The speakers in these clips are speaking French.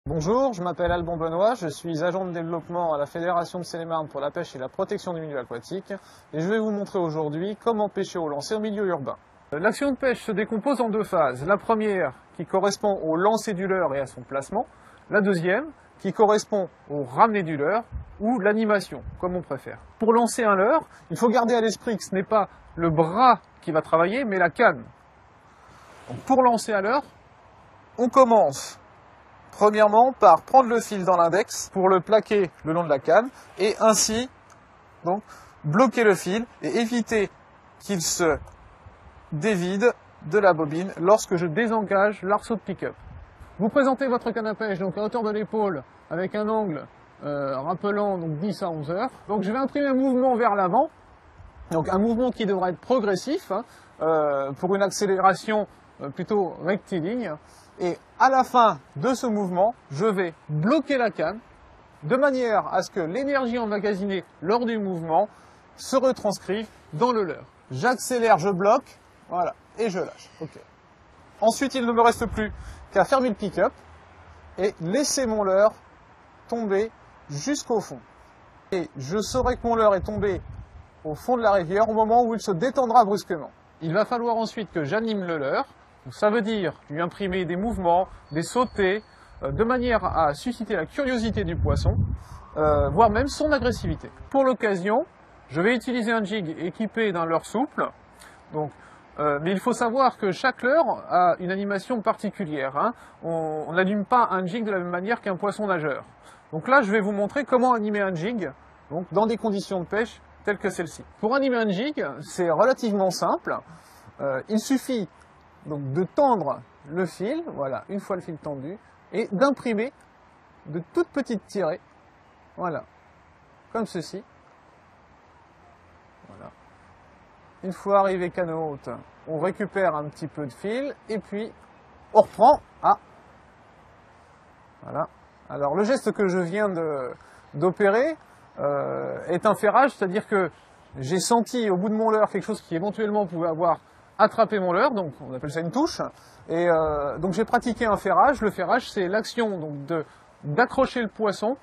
Bonjour, je m'appelle Alban Benoît, je suis agent de développement à la Fédération de Seine-et-Marne pour la pêche et la protection du milieu aquatique et je vais vous montrer aujourd'hui comment pêcher au lancer en milieu urbain. L'action de pêche se décompose en deux phases. La première qui correspond au lancer du leurre et à son placement. La deuxième qui correspond au ramener du leurre ou l'animation, comme on préfère. Pour lancer un leurre, il faut garder à l'esprit que ce n'est pas le bras qui va travailler, mais la canne. Donc, pour lancer un leurre, on commence premièrement par prendre le fil dans l'index pour le plaquer le long de la canne et ainsi donc bloquer le fil et éviter qu'il se dévide de la bobine lorsque je désengage l'arceau de pick-up. Vous présentez votre canne à pêche donc à hauteur de l'épaule avec un angle rappelant donc 10 à 11 heures. Donc je vais imprimer un mouvement vers l'avant, donc un mouvement qui devra être progressif pour une accélération plutôt rectiligne. Et à la fin de ce mouvement, je vais bloquer la canne de manière à ce que l'énergie emmagasinée lors du mouvement se retranscrive dans le leurre. J'accélère, je bloque, voilà, et je lâche. Okay. Ensuite, il ne me reste plus qu'à fermer le pick-up et laisser mon leurre tomber jusqu'au fond. Et je saurai que mon leurre est tombé au fond de la rivière au moment où il se détendra brusquement. Il va falloir ensuite que j'anime le leurre. Donc ça veut dire lui imprimer des mouvements, des sautés, de manière à susciter la curiosité du poisson, voire même son agressivité. Pour l'occasion, je vais utiliser un jig équipé d'un leurre souple. Donc, mais il faut savoir que chaque leurre a une animation particulière. Hein. On n'anime pas un jig de la même manière qu'un poisson nageur. Donc là, je vais vous montrer comment animer un jig donc, dans des conditions de pêche telles que celle-ci. Pour animer un jig, c'est relativement simple. Il suffit donc de tendre le fil, voilà, une fois le fil tendu, et d'imprimer de toutes petites tirées, voilà, comme ceci. Voilà. Une fois arrivé canot haute, on récupère un petit peu de fil, et puis on reprend à... Voilà. Alors le geste que je viens d'opérer est un ferrage, c'est-à-dire que j'ai senti au bout de mon leurre quelque chose qui éventuellement pouvait avoir attraper mon leurre, donc on appelle ça une touche, et donc j'ai pratiqué un ferrage. Le ferrage, c'est l'action donc d'accrocher le poisson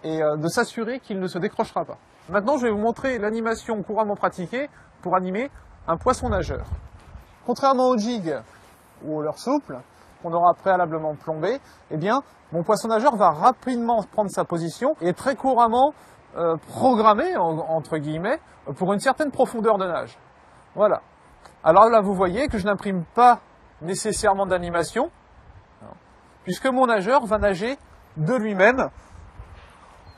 et de s'assurer qu'il ne se décrochera pas. Maintenant, je vais vous montrer l'animation couramment pratiquée pour animer un poisson nageur. Contrairement au jig ou au leurre souple, qu'on aura préalablement plombé, eh bien, mon poisson nageur va rapidement prendre sa position et très couramment programmé, entre guillemets, pour une certaine profondeur de nage. Voilà. Alors là, vous voyez que je n'imprime pas nécessairement d'animation, puisque mon nageur va nager de lui-même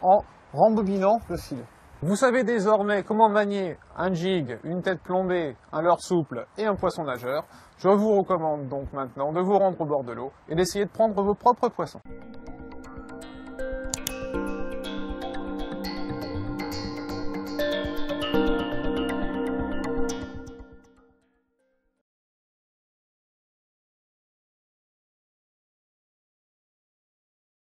en rembobinant le fil. Vous savez désormais comment manier un jig, une tête plombée, un leurre souple et un poisson nageur. Je vous recommande donc maintenant de vous rendre au bord de l'eau et d'essayer de prendre vos propres poissons.